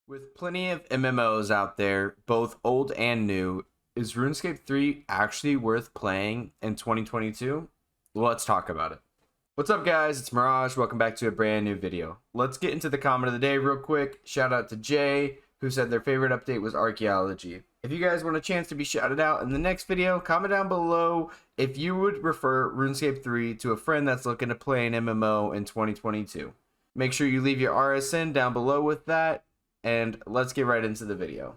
With plenty of MMOs out there, both old and new, is RuneScape 3 actually worth playing in 2022? Let's talk about it. What's up guys, it's Meraj, welcome back to a brand new video. Let's get into the comment of the day real quick. Shout out to Jay, who said their favorite update was archaeology. If you guys want a chance to be shouted out in the next video, comment down below if you would refer RuneScape 3 to a friend that's looking to play an MMO in 2022. Make sure you leave your RSN down below with that, and let's get right into the video.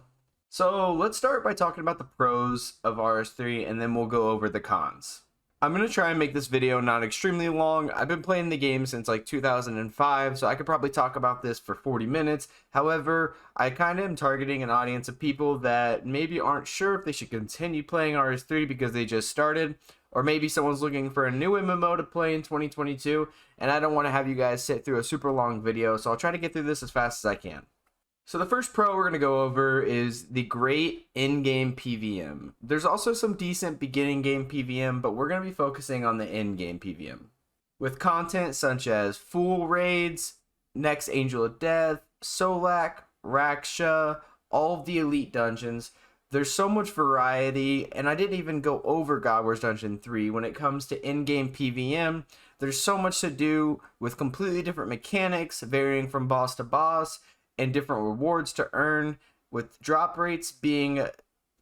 So let's start by talking about the pros of RS3 and then we'll go over the cons. I'm going to try and make this video not extremely long. I've been playing the game since like 2005, so I could probably talk about this for 40 minutes. However, I kind of am targeting an audience of people that maybe aren't sure if they should continue playing RS3 because they just started, or maybe someone's looking for a new MMO to play in 2022, and I don't want to have you guys sit through a super long video, so I'll try to get through this as fast as I can. So the first pro we're going to go over is the great in-game PVM. There's also some decent beginning game PVM, but we're going to be focusing on the in-game PVM. With content such as Fool Raids, Next Angel of Death, Solak, Raksha, all of the elite dungeons, there's so much variety, and I didn't even go over God Wars Dungeon 3. When it comes to in-game PVM, there's so much to do with completely different mechanics, varying from boss to boss, and different rewards to earn, with drop rates being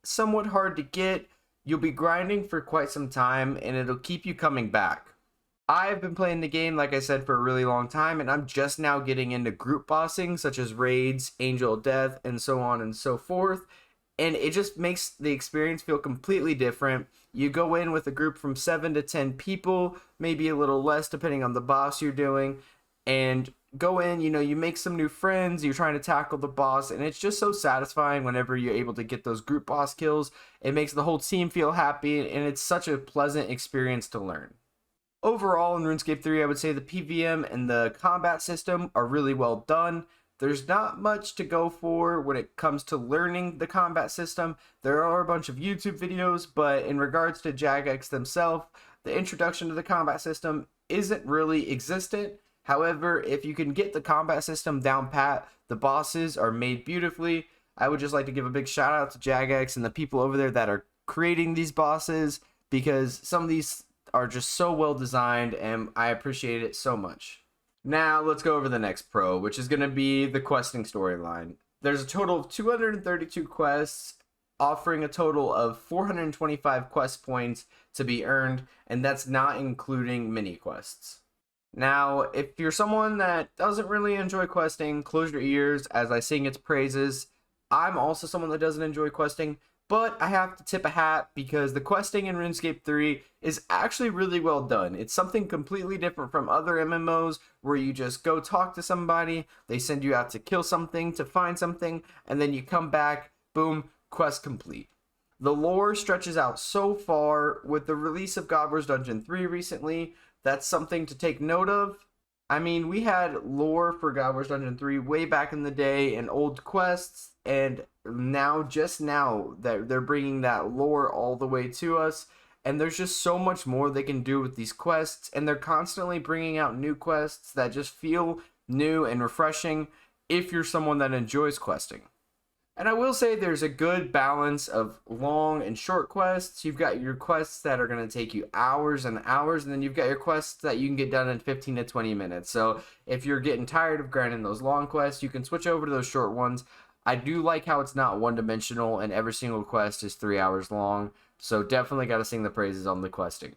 somewhat hard to get. You'll be grinding for quite some time and it'll keep you coming back. I've been playing the game, like I said, for a really long time, and I'm just now getting into group bossing such as raids, Angel of Death, and so on and so forth, and it just makes the experience feel completely different. You go in with a group from 7 to 10 people, maybe a little less depending on the boss you're doing, and go in, you make some new friends, you're trying to tackle the boss, and it's just so satisfying whenever you're able to get those group boss kills. It makes the whole team feel happy, and it's such a pleasant experience to learn. Overall, in RuneScape 3, I would say the PVM and the combat system are really well done. There's not much to go for when it comes to learning the combat system. There are a bunch of YouTube videos, but in regards to Jagex themselves, the introduction to the combat system isn't really existent. However, if you can get the combat system down pat, the bosses are made beautifully. I would just like to give a big shout out to Jagex and the people over there that are creating these bosses, because some of these are just so well designed and I appreciate it so much. Now let's go over the next pro, which is going to be the questing storyline. There's a total of 232 quests, offering a total of 425 quest points to be earned, and that's not including mini quests. Now, if you're someone that doesn't really enjoy questing, close your ears as I sing its praises. I'm also someone that doesn't enjoy questing, but I have to tip a hat because the questing in RuneScape 3 is actually really well done. It's something completely different from other MMOs where you just go talk to somebody, they send you out to kill something, to find something, and then you come back, boom, quest complete. The lore stretches out so far. With the release of God Wars Dungeon 3 recently, that's something to take note of. I mean, we had lore for God Wars Dungeon 3 way back in the day in old quests, and just now that they're bringing that lore all the way to us, and there's just so much more they can do with these quests, and they're constantly bringing out new quests that just feel new and refreshing if you're someone that enjoys questing. And I will say there's a good balance of long and short quests. You've got your quests that are going to take you hours and hours, and then you've got your quests that you can get done in 15 to 20 minutes. So if you're getting tired of grinding those long quests, you can switch over to those short ones. I do like how it's not one-dimensional and every single quest is 3 hours long. So definitely got to sing the praises on the questing.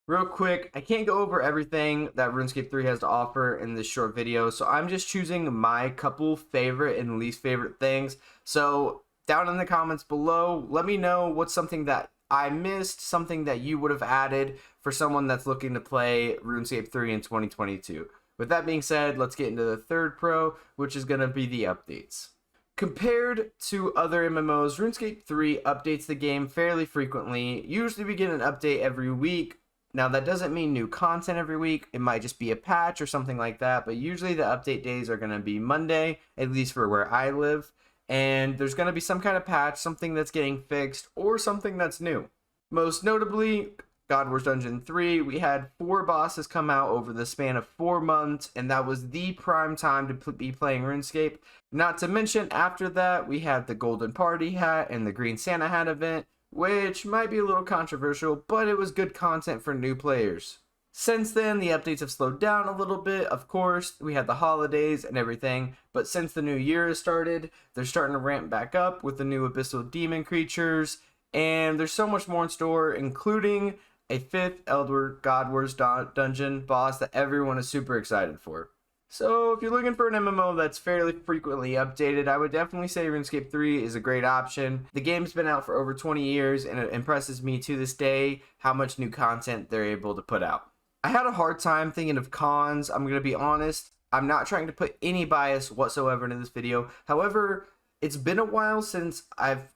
Real quick, I can't go over everything that RuneScape 3 has to offer in this short video, so I'm just choosing my couple favorite and least favorite things. So down in the comments below, let me know what's something that I missed, something that you would have added for someone that's looking to play RuneScape 3 in 2022. With that being said, let's get into the third pro, which is going to be the updates. Compared to other MMOs, RuneScape 3 updates the game fairly frequently. Usually we get an update every week. Now, that doesn't mean new content every week. It might just be a patch or something like that, but usually the update days are going to be Monday, at least for where I live, and there's going to be some kind of patch, something that's getting fixed, or something that's new. Most notably, God Wars Dungeon 3, we had 4 bosses come out over the span of 4 months, and that was the prime time to be playing RuneScape. Not to mention, after that, we had the Golden Party Hat and the Green Santa Hat event, which might be a little controversial, but it was good content for new players. Since then, the updates have slowed down a little bit. Of course, we had the holidays and everything, but since the new year has started, they're starting to ramp back up with the new Abyssal Demon creatures, and there's so much more in store, including a 5th Elder God Wars dungeon boss that everyone is super excited for. So if you're looking for an MMO that's fairly frequently updated, I would definitely say RuneScape 3 is a great option. The game's been out for over 20 years, and it impresses me to this day how much new content they're able to put out. I had a hard time thinking of cons. I'm going to be honest. I'm not trying to put any bias whatsoever into this video. However, it's been a while since I've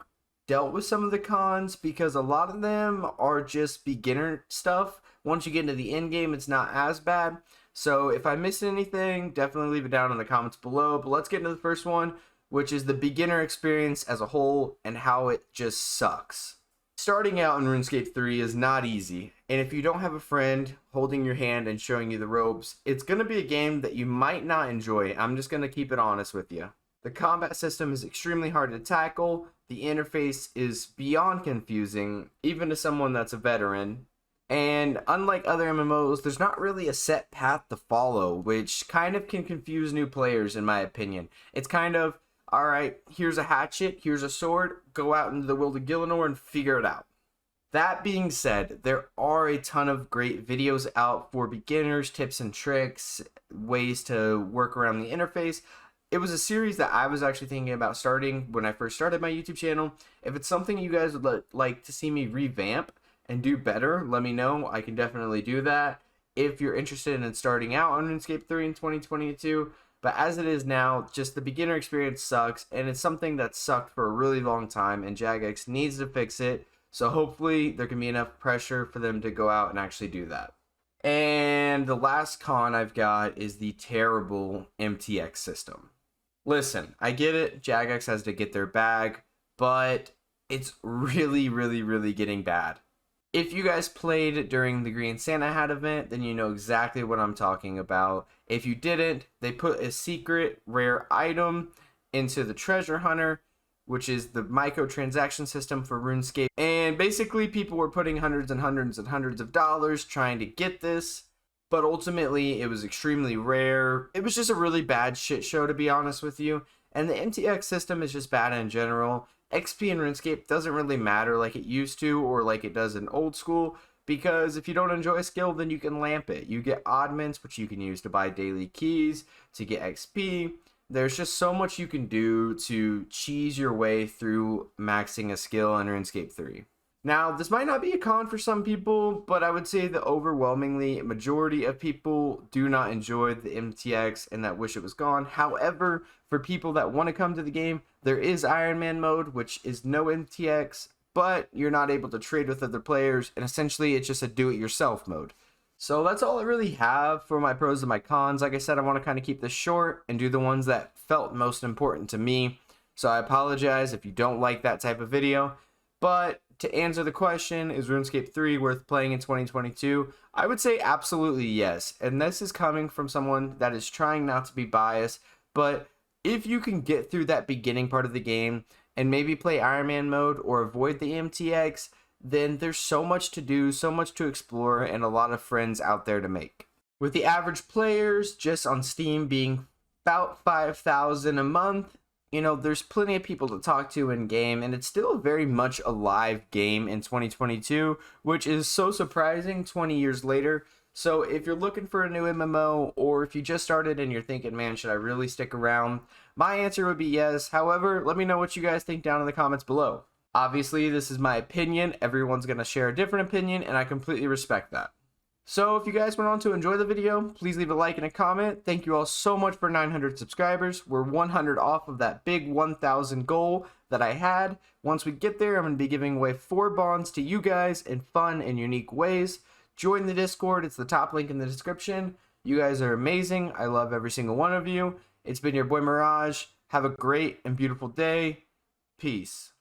dealt with some of the cons because a lot of them are just beginner stuff. Once you get into the end game, it's not as bad. So if I missed anything, definitely leave it down in the comments below. But let's get into the first one, which is the beginner experience as a whole and how it just sucks. Starting out in RuneScape 3 is not easy, and if you don't have a friend holding your hand and showing you the ropes, it's going to be a game that you might not enjoy. I'm just going to keep it honest with you. The combat system is extremely hard to tackle, the interface is beyond confusing, even to someone that's a veteran, and unlike other MMOs, there's not really a set path to follow, which kind of can confuse new players in my opinion. It's kind of, alright, here's a hatchet, here's a sword, go out into the World of Gielinor and figure it out. That being said, there are a ton of great videos out for beginners, tips and tricks, ways to work around the interface. It was a series that I was actually thinking about starting when I first started my YouTube channel. If it's something you guys would like to see me revamp and do better, let me know. I can definitely do that. If you're interested in starting out on RuneScape 3 in 2022, but as it is now, just the beginner experience sucks, and it's something that sucked for a really long time, and Jagex needs to fix it, so hopefully there can be enough pressure for them to go out and actually do that. And the last con I've got is the terrible MTX system. Listen, I get it, Jagex has to get their bag, but it's really getting bad. If you guys played during the Green Santa Hat event, then you know exactly what I'm talking about. If you didn't, they put a secret rare item into the Treasure Hunter, which is the microtransaction system for RuneScape. And basically people were putting hundreds and hundreds of dollars trying to get this, but ultimately it was extremely rare. It was just a really bad shit show, to be honest with you. And the MTX system is just bad in general. XP in RuneScape doesn't really matter like it used to or like it does in old school, because if you don't enjoy a skill, then you can lamp it. You get oddments, which you can use to buy daily keys, to get XP. There's just so much you can do to cheese your way through maxing a skill in RuneScape 3. Now, this might not be a con for some people, but I would say the overwhelmingly majority of people do not enjoy the MTX and that wish it was gone. However, for people that want to come to the game, there is Iron Man mode, which is no MTX, but you're not able to trade with other players, and essentially it's just a do-it-yourself mode. So that's all I really have for my pros and my cons. Like I said, I want to kind of keep this short and do the ones that felt most important to me. So I apologize if you don't like that type of video, but to answer the question, is RuneScape 3 worth playing in 2022? I would say absolutely yes. And this is coming from someone that is trying not to be biased. But if you can get through that beginning part of the game and maybe play Iron Man mode or avoid the MTX, then there's so much to do, so much to explore, and a lot of friends out there to make. With the average players just on Steam being about 5,000 a month, you know, there's plenty of people to talk to in game, and it's still very much a live game in 2022, which is so surprising 20 years later. So if you're looking for a new MMO, or if you just started and you're thinking, man, should I really stick around? My answer would be yes. However, let me know what you guys think down in the comments below. Obviously, this is my opinion. Everyone's going to share a different opinion, and I completely respect that. So if you guys went on to enjoy the video, please leave a like and a comment. Thank you all so much for 900 subscribers. We're 100 off of that big 1,000 goal that I had. Once we get there, I'm going to be giving away 4 bonds to you guys in fun and unique ways. Join the Discord. It's the top link in the description. You guys are amazing. I love every single one of you. It's been your boy Meraj. Have a great and beautiful day. Peace.